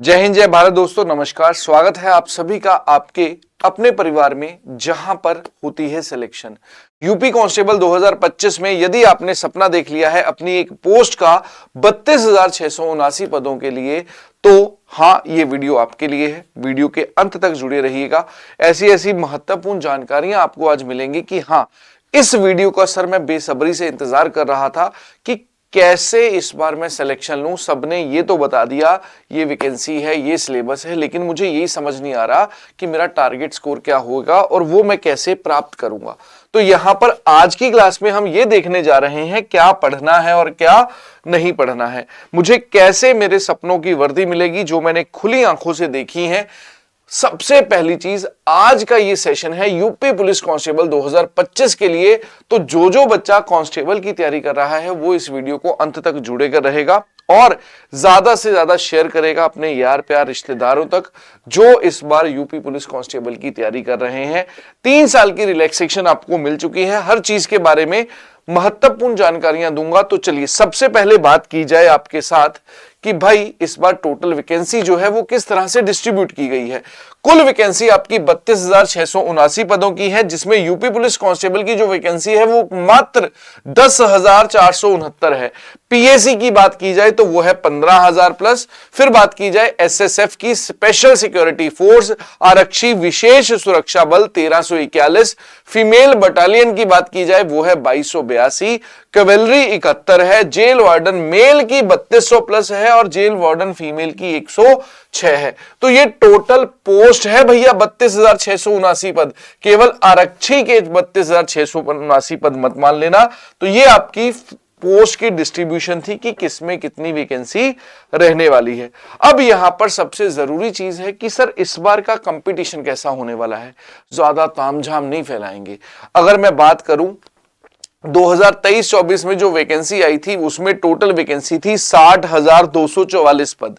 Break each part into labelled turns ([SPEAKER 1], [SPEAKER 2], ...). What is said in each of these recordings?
[SPEAKER 1] जय हिंद, जय भारत। दोस्तों नमस्कार, स्वागत है आप सभी का आपके अपने परिवार में जहां पर होती है सिलेक्शन। यूपी कांस्टेबल 2025 में यदि आपने सपना देख लिया है अपनी एक पोस्ट का 32,679 पदों के लिए, तो हाँ, ये वीडियो आपके लिए है। वीडियो के अंत तक जुड़े रहिएगा, ऐसी ऐसी महत्वपूर्ण जानकारियां आपको आज मिलेंगी कि हाँ, इस वीडियो का सर मैं बेसब्री से इंतजार कर रहा था कि कैसे इस बार मैं सिलेक्शन लूं। सबने ये तो बता दिया ये वैकेंसी है, ये सिलेबस है, लेकिन मुझे यही समझ नहीं आ रहा कि मेरा टारगेट स्कोर क्या होगा और वो मैं कैसे प्राप्त करूंगा। तो यहां पर आज की क्लास में हम ये देखने जा रहे हैं क्या पढ़ना है और क्या नहीं पढ़ना है, मुझे कैसे मेरे सपनों की वर्दी मिलेगी जो मैंने खुली आंखों से देखी है। सबसे पहली चीज, आज का ये सेशन है यूपी पुलिस कांस्टेबल 2025 के लिए। तो जो बच्चा कांस्टेबल की तैयारी कर रहा है वो इस वीडियो को अंत तक जुड़ेकर रहेगा और ज्यादा से ज्यादा शेयर करेगा अपने यार प्यार रिश्तेदारों तक जो इस बार यूपी पुलिस कांस्टेबल की तैयारी कर रहे हैं। 3 साल की रिलैक्सेशन आपको मिल चुकी है, हर चीज के बारे में महत्वपूर्ण जानकारियां दूंगा। तो चलिए सबसे पहले बात की जाए आपके साथ कि भाई इस बार टोटल वैकेंसी जो है वो किस तरह से डिस्ट्रीब्यूट की गई है। कुल वैकेंसी आपकी 32,679 पदों की है, जिसमें यूपी पुलिस कांस्टेबल की जो वैकेंसी है वो मात्र 10,469 है। पीएसी की बात की जाए तो वो है 15,000 प्लस। फिर बात की जाए एसएसएफ की, स्पेशल सिक्योरिटी फोर्स, आरक्षी विशेष सुरक्षा बल 1341। फीमेल बटालियन की बात की जाए वो है 2282। कैवेलरी 71 है। जेल वार्डन मेल की 3200 प्लस है और जेल वार्डन फीमेल की 106 है। तो ये टोटल पोस्ट है भैया 32,679 पद। केवल आरक्षी के 32,679 पद मत मान लेना। तो ये आपकी पोस्ट की डिस्ट्रीब्यूशन थी कि किसमें कितनी वैकेंसी रहने वाली है। अब यहां पर सबसे जरूरी चीज है कि सर इस बार का कंपटीशन कैसा होने वाला है। ज्यादा तामझाम नहीं फैलाएंगे। अगर मैं बात करूं 2023-24 में जो वैकेंसी आई थी उसमें टोटल वैकेंसी थी 60,244 पद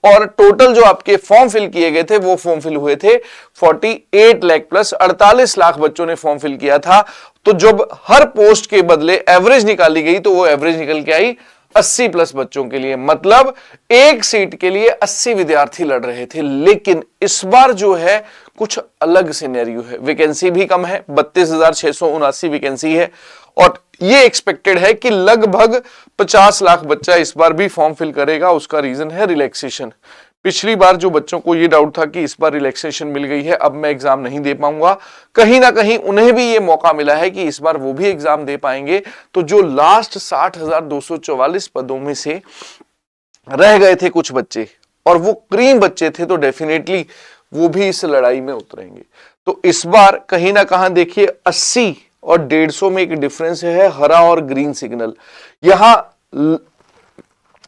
[SPEAKER 1] और टोटल जो आपके फॉर्म फिल किए गए थे वो फॉर्म फिल हुए थे 48 लाख प्लस। 48 लाख बच्चों ने फॉर्म फिल किया था। तो जब हर पोस्ट के बदले एवरेज निकाली गई तो वो एवरेज निकल के आई 80 प्लस बच्चों के लिए, मतलब एक सीट के लिए 80 विद्यार्थी लड़ रहे थे। लेकिन इस बार जो है कुछ अलग सिनेरियो है। वैकेंसी भी कम है, 32,679 वैकेंसी है और ये एक्सपेक्टेड है कि लगभग 50 लाख बच्चा इस बार भी फॉर्म फिल करेगा। उसका रीजन है रिलैक्सेशन। पिछली बार जो बच्चों को ये डाउट था कि इस बार रिलैक्सेशन मिल गई है, अब मैं एग्जाम नहीं दे पाऊंगा, कहीं ना कहीं उन्हें भी ये मौका मिला है कि इस बार वो भी एग्जाम दे पाएंगे। तो जो लास्ट 60,244 पदों में से रह गए थे कुछ बच्चे और वो क्रीम बच्चे थे, तो डेफिनेटली वो भी इस लड़ाई में उतरेंगे। तो इस बार कहीं ना कहीं देखिए 80 और 150 में एक डिफरेंस है, हरा और ग्रीन सिग्नल। यहां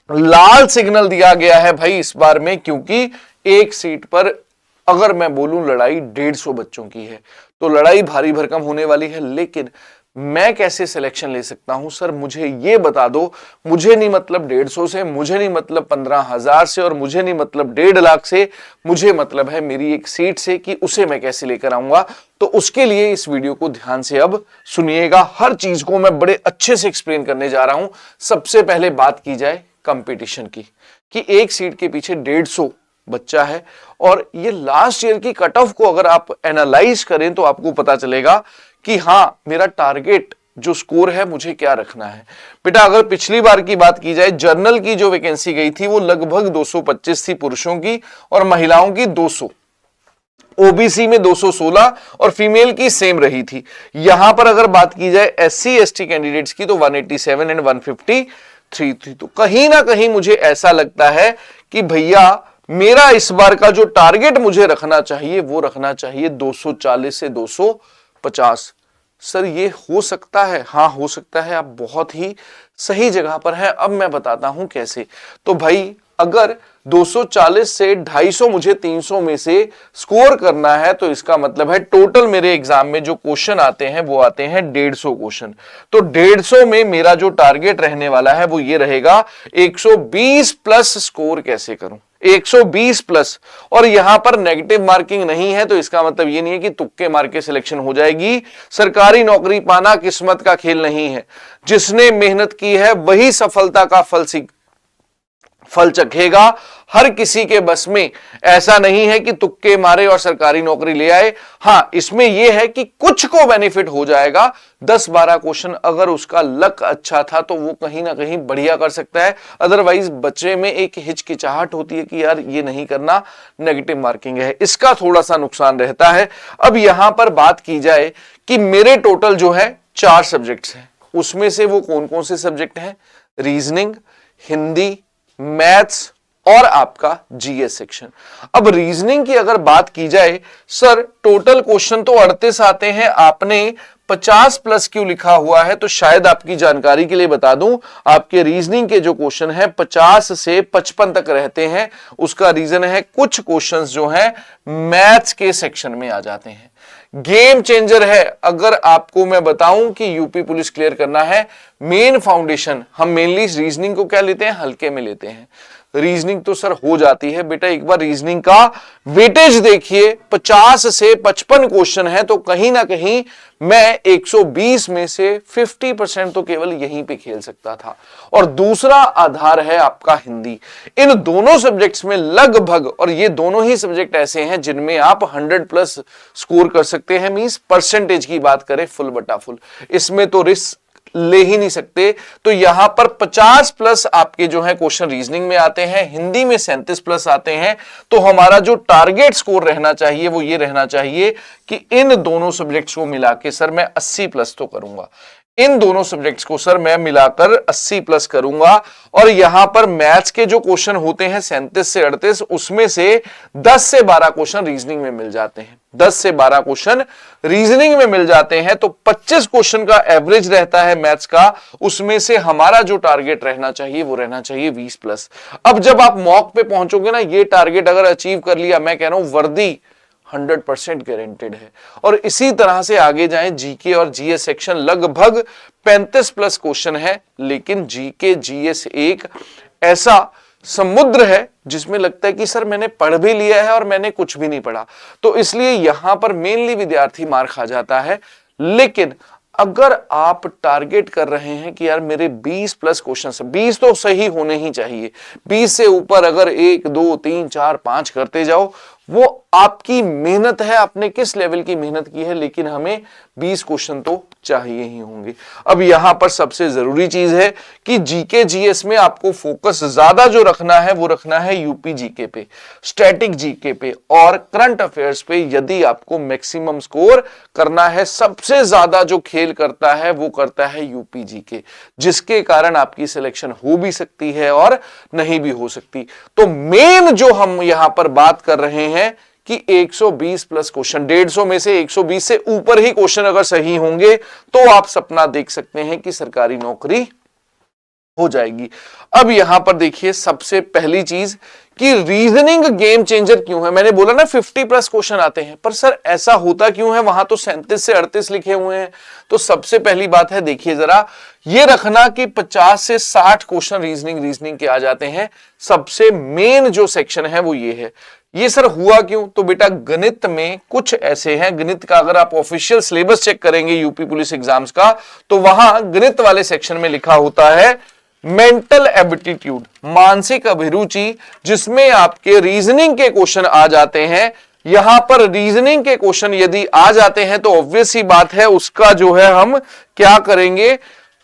[SPEAKER 1] लाल सिग्नल दिया गया है भाई इस बार में, क्योंकि एक सीट पर अगर मैं बोलूं लड़ाई 150 बच्चों की है, तो लड़ाई भारी भरकम होने वाली है। लेकिन मैं कैसे सिलेक्शन ले सकता हूं सर, मुझे ये बता दो। मुझे नहीं मतलब 150 से, मुझे नहीं मतलब 15,000 से और मुझे नहीं मतलब 1.5 लाख से, मुझे मतलब है मेरी एक सीट से कि उसे मैं कैसे लेकर आऊंगा। तो उसके लिए इस वीडियो को ध्यान से अब सुनिएगा, हर चीज को मैं बड़े अच्छे से एक्सप्लेन करने जा रहा हूं। सबसे पहले बात की जाए कंपटीशन की कि एक सीट के पीछे 150 बच्चा है और ये लास्ट ईयर की कट ऑफ को अगर आप एनालाइज करें तो आपको पता चलेगा कि हां, मेरा टारगेट जो स्कोर है मुझे क्या रखना है। बेटा अगर पिछली बार की बात की जाए, जर्नल की जो वैकेंसी गई थी वो लगभग 225 थी पुरुषों की और महिलाओं की 200, ओबीसी में 216 और फीमेल की सेम रही थी। यहां पर अगर बात की जाए एससी एसटी कैंडिडेट्स की तो 187 एंड 153 थी। तो कहीं ना कहीं मुझे ऐसा लगता है कि भैया मेरा इस बार का जो टारगेट मुझे रखना चाहिए वो रखना चाहिए 240 से 250। सर ये हो सकता है? हाँ हो सकता है, आप बहुत ही सही जगह पर हैं। अब मैं बताता हूं कैसे। तो भाई अगर 240 से 250 मुझे 300 में से स्कोर करना है तो इसका मतलब है टोटल मेरे एग्जाम में जो क्वेश्चन आते हैं वो आते हैं 150 क्वेश्चन। तो 150 में मेरा जो टारगेट रहने वाला है वो ये रहेगा 120 प्लस स्कोर कैसे करूं, 120 प्लस। और यहां पर नेगेटिव मार्किंग नहीं है तो इसका मतलब ये नहीं है कि तुक्के मार के सिलेक्शन हो जाएगी। सरकारी नौकरी पाना किस्मत का खेल नहीं है, जिसने मेहनत की है वही सफलता का फल फल चखेगा। हर किसी के बस में ऐसा नहीं है कि तुक्के मारे और सरकारी नौकरी ले आए। हां, इसमें यह है कि कुछ को बेनिफिट हो जाएगा। 10-12 क्वेश्चन अगर उसका लक अच्छा था तो वो कहीं ना कहीं बढ़िया कर सकता है। अदरवाइज बच्चे में एक हिचकिचाहट होती है कि यार ये नहीं करना, नेगेटिव मार्किंग है, इसका थोड़ा सा नुकसान रहता है। अब यहां पर बात की जाए कि मेरे टोटल जो है 4 सब्जेक्ट्स हैं, उसमें से वो कौन कौन से सब्जेक्ट हैं? रीजनिंग, हिंदी, मैथ्स और आपका जीएस सेक्शन। अब रीजनिंग की अगर बात की जाए, सर टोटल क्वेश्चन तो 38 आते हैं, आपने 50 प्लस क्यों लिखा हुआ है? तो शायद आपकी जानकारी के लिए बता दूं, आपके रीजनिंग के जो क्वेश्चन है 50 से 55 तक रहते हैं। उसका रीजन है कुछ क्वेश्चंस जो हैं मैथ्स के सेक्शन में आ जाते हैं। गेम चेंजर है। अगर आपको मैं बताऊं कि यूपी पुलिस क्लियर करना है, मेन फाउंडेशन हम मेनली रीजनिंग को क्या लेते हैं? हल्के में लेते हैं। रीजनिंग तो सर हो जाती है बेटा, एक बार रीजनिंग का वेटेज देखिए, 50 से 55 क्वेश्चन है, तो कहीं ना कहीं मैं 120 में से 50% तो केवल यहीं पे खेल सकता था। और दूसरा आधार है आपका हिंदी। इन दोनों सब्जेक्ट्स में लगभग, और ये दोनों ही सब्जेक्ट ऐसे हैं जिनमें आप 100 प्लस स्कोर कर सकते हैं, मींस परसेंटेज की बात करें फुल बटा फुल, इसमें तो रिस्क ले ही नहीं सकते। तो यहां पर 50 प्लस आपके जो है क्वेश्चन रीजनिंग में आते हैं, हिंदी में 37 प्लस आते हैं। तो हमारा जो टारगेट स्कोर रहना चाहिए वो ये रहना चाहिए कि इन दोनों सब्जेक्ट्स को मिला के सर मैं 80 प्लस तो करूंगा। इन दोनों सब्जेक्ट्स को सर मैं मिलाकर 80 प्लस करूंगा। और यहां पर मैथ्स के जो क्वेश्चन होते हैं 37 से 38, उसमें से 10 से 12 क्वेश्चन रीजनिंग में मिल जाते हैं। 10 से 12 क्वेश्चन रीजनिंग में मिल जाते हैं, तो 25 क्वेश्चन का एवरेज रहता है मैथ्स का। उसमें से हमारा जो टारगेट रहना चाहिए वो रहना चाहिए 20 प्लस। अब जब आप मॉक पे पहुंचोगे ना, ये टारगेट अगर अचीव कर लिया, मैं कह रहा हूं वर्दी 100% गारंटेड है। और इसी तरह से आगे जाएं, जीके और जीएस सेक्शन लगभग 35 प्लस क्वेश्चन है। लेकिन जीके जीएस एक ऐसा समुद्र है जिसमें लगता है कि सर मैंने पढ़ भी लिया है और मैंने कुछ भी नहीं पढ़ा। तो इसलिए यहां पर मेनली विद्यार्थी मार खा जाता है। लेकिन अगर आप टारगेट कर रहे हैं कि यार मेरे 20 प्लस क्वेश्चन, 20 तो सही होने ही चाहिए, 20 से ऊपर अगर 1 2 3 4 5 करते जाओ, वो आपकी मेहनत है, आपने किस लेवल की मेहनत की है, लेकिन हमें 20 क्वेश्चन तो चाहिए ही होंगे। अब यहां पर सबसे जरूरी चीज है कि जीके जीएस में आपको फोकस ज्यादा जो रखना है वो रखना है यूपी जीके पे, स्टैटिक जीके पे और करंट अफेयर्स पे। यदि आपको मैक्सिमम स्कोर करना है, सबसे ज्यादा जो खेल करता है वो करता है यूपी जीके, जिसके कारण आपकी सिलेक्शन हो भी सकती है और नहीं भी हो सकती। तो मेन जो हम यहां पर बात कर रहे हैं कि 120 प्लस क्वेश्चन, 150 में से 120 से ऊपर ही क्वेश्चन अगर सही होंगे तो आप सपना देख सकते हैं कि सरकारी नौकरी हो जाएगी। अब यहां पर देखिए सबसे पहली चीज कि रीजनिंग गेम चेंजर क्यों है। मैंने बोला ना 50 प्लस क्वेश्चन आते हैं, पर सर ऐसा होता क्यों है? वहां तो 37 से 38 लिखे हुए हैं। तो सबसे पहली बात है, देखिए जरा ये रखना कि 50 से 60 क्वेश्चन रीजनिंग के आ जाते हैं। सबसे मेन जो सेक्शन है वो ये है। ये सर हुआ क्यों? तो बेटा गणित में कुछ ऐसे हैं, गणित का अगर आप ऑफिशियल सिलेबस चेक करेंगे यूपी पुलिस एग्जाम्स का, तो वहां गणित वाले सेक्शन में लिखा होता है मेंटल एप्टीट्यूड, मानसिक अभिरुचि, जिसमें आपके रीजनिंग के क्वेश्चन आ जाते हैं। यहां पर रीजनिंग के क्वेश्चन यदि आ जाते हैं तो ऑब्वियस ही बात है उसका जो है हम क्या करेंगे,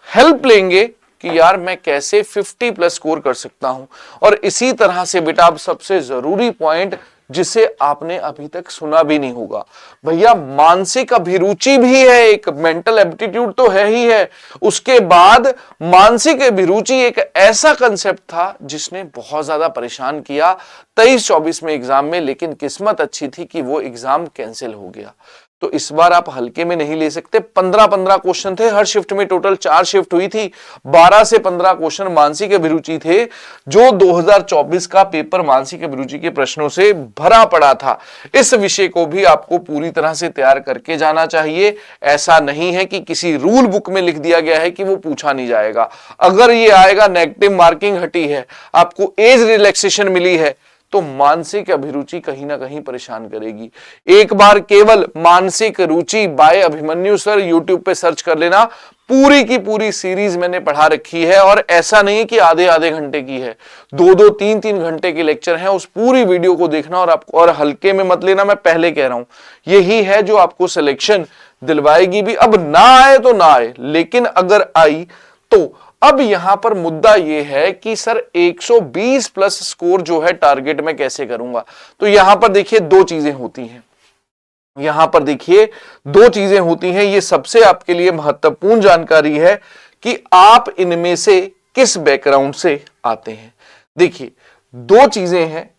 [SPEAKER 1] हेल्प लेंगे कि यार मैं कैसे 50 प्लस स्कोर कर सकता हूं। और इसी तरह से बेटा अब सबसे जरूरी पॉइंट जिसे आपने अभी तक सुना भी नहीं होगा, भैया मानसिक अभिरुचि भी है एक, मेंटल एप्टीट्यूड तो है ही है, उसके बाद मानसिक अभिरुचि एक ऐसा कंसेप्ट था जिसने बहुत ज्यादा परेशान किया 23-24 में एग्जाम में। लेकिन किस्मत अच्छी थी कि वो एग्जाम कैंसिल हो गया। तो इस बार आप हल्के में नहीं ले सकते। 15-15 क्वेश्चन थे हर शिफ्ट में, टोटल 4 शिफ्ट हुई थी, 12 से 15 क्वेश्चन मानसिक अभिरुचि थे, जो 2024 का पेपर मानसिक अभिरुचि के प्रश्नों से भरा पड़ा था। इस विषय को भी आपको पूरी तरह से तैयार करके जाना चाहिए। ऐसा नहीं है कि किसी रूल बुक में लिख दिया गया है कि वो पूछा नहीं जाएगा। अगर ये आएगा, नेगेटिव मार्किंग हटी है, आपको एज रिलैक्सेशन मिली है, तो मानसिक अभिरुचि कहीं ना कहीं परेशान करेगी। एक बार केवल मानसिक रुचि बाय अभिमन्यु सर यूट्यूब पे सर्च कर लेना, पूरी की पूरी सीरीज मैंने पढ़ा रखी है, और ऐसा नहीं कि आधे आधे घंटे की है, 2-2 3-3 घंटे के लेक्चर हैं। उस पूरी वीडियो को देखना और आपको, और हल्के में मत लेना, मैं पहले कह रहा हूं, यही है जो आपको सिलेक्शन दिलवाएगी भी। अब ना आए तो ना आए, लेकिन अगर आई तो अब यहां पर मुद्दा यह है कि सर 120 प्लस स्कोर जो है टारगेट में कैसे करूंगा। तो यहां पर देखिए दो चीजें होती हैं, यहां पर देखिए दो चीजें होती हैं। ये सबसे आपके लिए महत्वपूर्ण जानकारी है कि आप इनमें से किस बैकग्राउंड से आते हैं। देखिए दो चीजें हैं,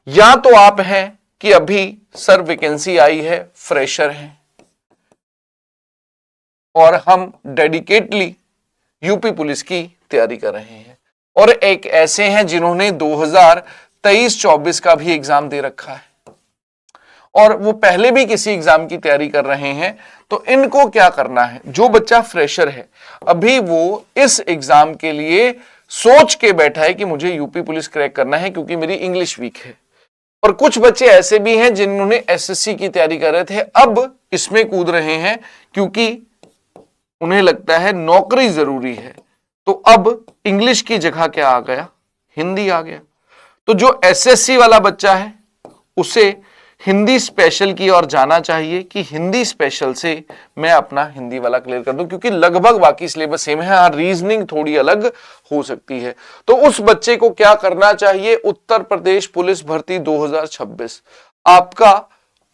[SPEAKER 1] या तो आप हैं कि अभी सर वैकेंसी आई है, फ्रेशर हैं और हम डेडिकेटली यूपी पुलिस की तैयारी कर रहे हैं, और एक ऐसे हैं जिन्होंने 2023-24 का भी एग्जाम दे रखा है और वो पहले भी किसी एग्जाम की तैयारी कर रहे हैं। तो इनको क्या करना है, जो बच्चा फ्रेशर है अभी वो इस एग्जाम के लिए सोच के बैठा है कि मुझे यूपी पुलिस क्रैक करना है क्योंकि मेरी इंग्लिश वीक है, और कुछ बच्चे ऐसे भी हैं जिन्होंने एसएससी की तैयारी कर रहे थे, अब इसमें कूद रहे हैं क्योंकि उन्हें लगता है नौकरी जरूरी है। तो अब इंग्लिश की जगह क्या आ गया, हिंदी आ गया। तो जो एसएससी वाला बच्चा है उसे हिंदी स्पेशल की ओर जाना चाहिए कि हिंदी स्पेशल से मैं अपना हिंदी वाला क्लियर कर दूं, क्योंकि लगभग बाकी सिलेबस सेम है, हाँ रीजनिंग थोड़ी अलग हो सकती है। तो उस बच्चे को क्या करना चाहिए, उत्तर प्रदेश पुलिस भर्ती 2026 आपका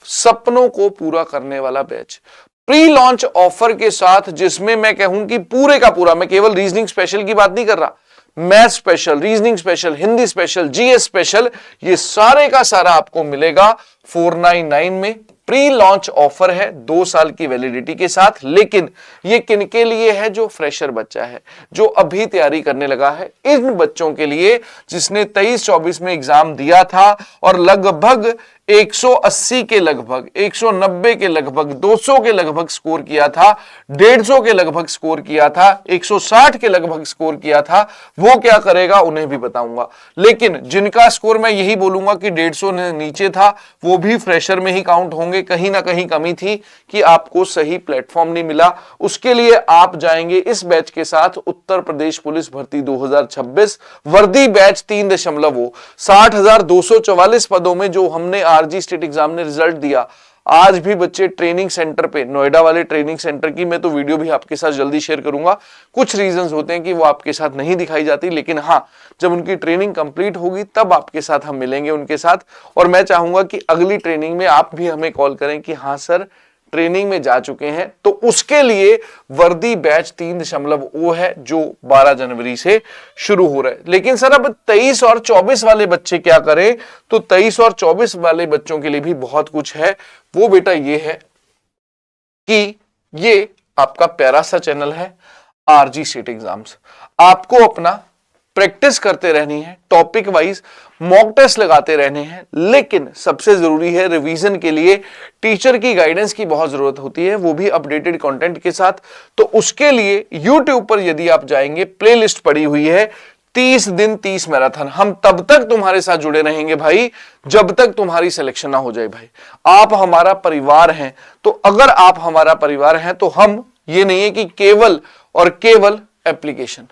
[SPEAKER 1] सपनों को पूरा करने वाला बैच, प्री लॉन्च ऑफर के साथ, जिसमें मैं कहूं कि पूरे का पूरा, मैं केवल रीजनिंग स्पेशल की बात नहीं कर रहा, math special, reasoning special, Hindi special, GS special, ये सारे का सारा आपको मिलेगा 499 में। प्री लॉन्च ऑफर है 2 साल की वैलिडिटी के साथ, लेकिन ये किनके लिए है, जो फ्रेशर बच्चा है, जो अभी तैयारी करने लगा है, इन बच्चों के लिए जिसने 23-24 में एग्जाम दिया था और लगभग 180 के लगभग, 190 के लगभग, 200 के लगभग स्कोर किया था, 150 के लगभग स्कोर किया था, 160 के लगभग स्कोर किया था, वो क्या करेगा उन्हें भी बताऊंगा। लेकिन जिनका स्कोर मैं यही बोलूंगा कि 150 नीचे था, वो भी फ्रेशर में ही काउंट होंगे। कहीं ना कहीं कमी थी कि आपको सही प्लेटफॉर्म नहीं मिला, उसके लिए आप जाएंगे इस बैच के साथ उत्तर प्रदेश पुलिस भर्ती 2026 वर्दी बैच 3.60,244 पदों में जो हमने आरजी स्टेट एग्जाम ने रिजल्ट दिया। आज भी बच्चे ट्रेनिंग सेंटर पे, नोएडा वाले ट्रेनिंग सेंटर की मैं तो वीडियो भी आपके साथ जल्दी शेयर करूंगा। कुछ रीजंस होते हैं कि वो आपके साथ नहीं दिखाई जाती, लेकिन हाँ जब उनकी ट्रेनिंग कंप्लीट होगी तब आपके साथ हम मिलेंगे उनके साथ। और मैं चाहूंगा कि अगली ट्रेनिंग में आप भी हमें कॉल करें कि हाँ सर ट्रेनिंग में जा चुके हैं, तो उसके लिए वर्दी बैच 3.0 है जो 12 जनवरी से शुरू हो रहा है। लेकिन सर अब 23 और 24 वाले बच्चे क्या करें, तो 23 और 24 वाले बच्चों के लिए भी बहुत कुछ है। वो बेटा ये है कि ये आपका प्यारा सा चैनल है आरजी स्टेट एग्जाम्स, आपको अपना प्रैक्टिस करते रहनी है, टॉपिक वाइज मॉक टेस्ट लगाते रहने हैं, लेकिन सबसे जरूरी है रिवीजन के लिए टीचर की गाइडेंस की बहुत जरूरत होती है, वो भी अपडेटेड कंटेंट के साथ। तो उसके लिए YouTube पर यदि आप जाएंगे, प्लेलिस्ट पड़ी हुई है 30 दिन 30 मैराथन। हम तब तक तुम्हारे साथ जुड़े रहेंगे भाई जब तक तुम्हारी सिलेक्शन ना हो जाए। भाई आप हमारा परिवार हैं, तो अगर आप हमारा परिवार हैं तो हम ये नहीं है कि केवल और केवल एप्लीकेशन,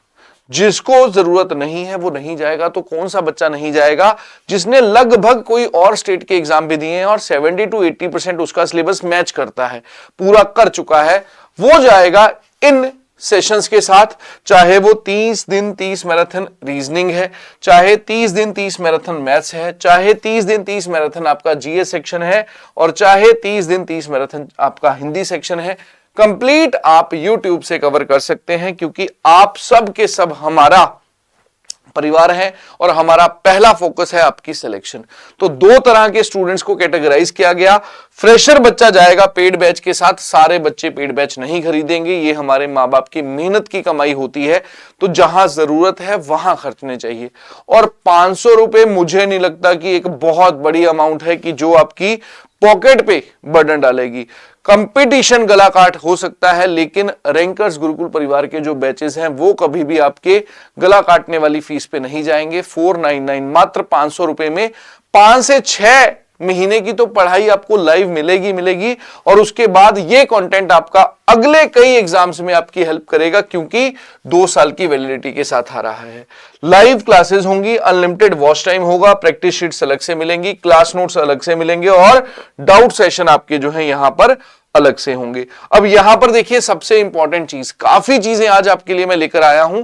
[SPEAKER 1] जिसको जरूरत नहीं है वो नहीं जाएगा। तो कौन सा बच्चा नहीं जाएगा जिसने लगभग कोई और स्टेट के एग्जाम भी दिए हैं और 70 to 80% उसका सिलेबस मैच करता है, पूरा कर चुका है, वो जाएगा इन सेशंस के साथ। चाहे वो 30 दिन 30 मैराथन रीजनिंग है, चाहे 30 दिन 30 मैराथन मैथ्स है, चाहे 30 दिन 30 मैराथन आपका जीएस सेक्शन है, और चाहे 30 दिन 30 मैराथन आपका हिंदी सेक्शन है। कंप्लीट आप YouTube से कवर कर सकते हैं, क्योंकि आप सब के सब हमारा परिवार है और हमारा पहला फोकस है आपकी सिलेक्शन। तो 2 तरह के स्टूडेंट्स को कैटेगराइज किया गया। फ्रेशर बच्चा जाएगा पेड बैच के साथ, सारे बच्चे पेड बैच नहीं खरीदेंगे, ये हमारे माँ बाप की मेहनत की कमाई होती है, तो जहां जरूरत है वहां खर्चने चाहिए। और 500 रुपए मुझे नहीं लगता कि एक बहुत बड़ी अमाउंट है कि जो आपकी पॉकेट पे बर्डन डालेगी। कंपटीशन गला काट हो सकता है, लेकिन रैंकर्स गुरुकुल परिवार के जो बैचेस हैं वो कभी भी आपके गला काटने वाली फीस पे नहीं जाएंगे। 499 मात्र 500 रुपए में 5 से 6 महीने की तो पढ़ाई आपको लाइव मिलेगी और उसके बाद ये कंटेंट आपका अगले कई एग्जाम्स में आपकी हेल्प करेगा, क्योंकि 2 साल की वैलिडिटी के साथ आ रहा है। लाइव क्लासेस होंगी, अनलिमिटेड वॉच टाइम होगा, प्रैक्टिस शीट्स अलग से मिलेंगी, क्लास नोट्स अलग से मिलेंगे और डाउट सेशन आपके जो है यहां पर अलग से होंगे। अब यहां पर देखिए सबसे इंपॉर्टेंट चीज, काफी चीजें आज आपके लिए मैं लेकर आया हूं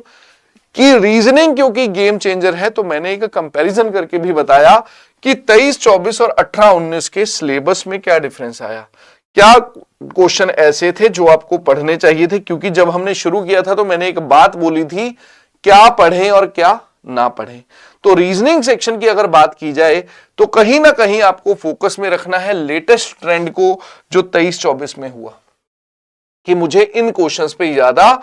[SPEAKER 1] कि रीजनिंग क्योंकि गेम चेंजर है, तो मैंने एक कंपैरिजन करके भी बताया कि 23-24 और 18-19 के सिलेबस में क्या डिफरेंस आया, क्या क्वेश्चन ऐसे थे जो आपको पढ़ने चाहिए थे। क्योंकि जब हमने शुरू किया था तो मैंने एक बात बोली थी, क्या पढ़ें और क्या ना पढ़ें। तो रीजनिंग सेक्शन की अगर बात की जाए तो कहीं ना कहीं आपको फोकस में रखना है लेटेस्ट ट्रेंड को जो 23-24 में हुआ, कि मुझे इन क्वेश्चंस पे ज्यादा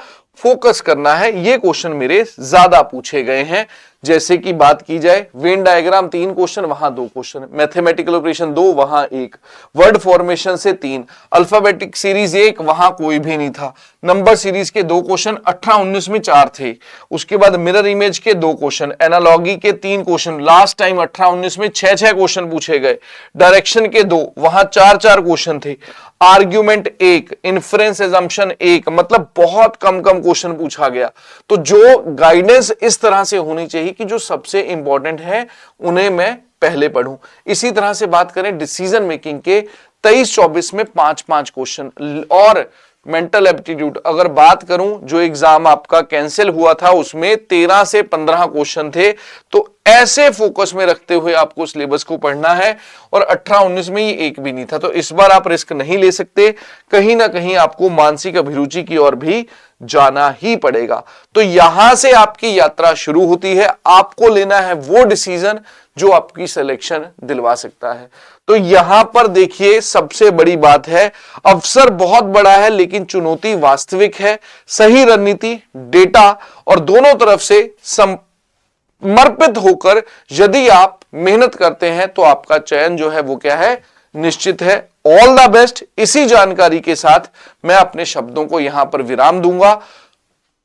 [SPEAKER 1] फोकस करना है, ये क्वेश्चन मेरे ज्यादा पूछे गए हैं। जैसे कि बात की जाए वेन डायग्राम 3 क्वेश्चन, वहां 2 क्वेश्चन, मैथमेटिकल ऑपरेशन 2 वहां 1, वर्ड फॉर्मेशन से 3, अल्फाबेटिक सीरीज 1 वहां कोई भी नहीं था, नंबर सीरीज के 2 क्वेश्चन 18-19 में 4 थे, उसके बाद मिरर इमेज के 2 क्वेश्चन, एनालॉगी के 3 क्वेश्चन, लास्ट टाइम 18-19 में 6-6 क्वेश्चन पूछे गए, डायरेक्शन के 2 वहां 4-4 क्वेश्चन थे, आर्ग्यूमेंट 1, इन्फ्रेंस एजम्पशन 1, मतलब बहुत कम क्वेश्चन पूछा गया। तो जो गाइडेंस इस तरह से होनी चाहिए कि जो सबसे इंपॉर्टेंट है उन्हें मैं पहले पढ़ूं। इसी तरह से बात करें डिसीजन मेकिंग के 23-24 में 5-5 क्वेश्चन, और मेंटल एप्टीट्यूड अगर बात करूं जो एग्जाम आपका कैंसिल हुआ था उसमें 13 से 15 क्वेश्चन थे। तो ऐसे फोकस में रखते हुए आपको सिलेबस को पढ़ना है, और 18-19 में ये एक भी नहीं था। तो इस बार आप रिस्क नहीं ले सकते, कहीं ना कहीं आपको मानसिक अभिरुचि की ओर भी जाना ही पड़ेगा। तो यहां से आपकी यात्रा शुरू होती है, आपको लेना है वो डिसीजन जो आपकी सिलेक्शन दिलवा सकता है। तो यहां पर देखिए सबसे बड़ी बात है, अवसर बहुत बड़ा है लेकिन चुनौती वास्तविक है। सही रणनीति, डेटा और दोनों तरफ से समर्पित होकर यदि आप मेहनत करते हैं तो आपका चयन जो है वो क्या है, निश्चित है। All the best. इसी जानकारी के साथ मैं अपने शब्दों को यहां पर विराम दूंगा।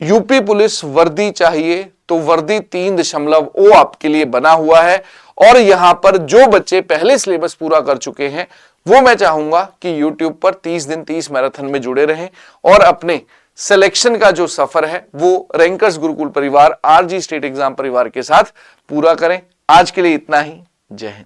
[SPEAKER 1] यूपी पुलिस वर्दी चाहिए तो वर्दी 3.0 आपके लिए बना हुआ है, और यहां पर जो बच्चे पहले सिलेबस पूरा कर चुके हैं वो मैं चाहूंगा कि YouTube पर 30 दिन 30 मैराथन में जुड़े रहें और अपने सिलेक्शन का जो सफर है वो रैंकर्स गुरुकुल परिवार, RG स्टेट एग्जाम परिवार के साथ पूरा करें। आज के लिए इतना ही। जय हिंद।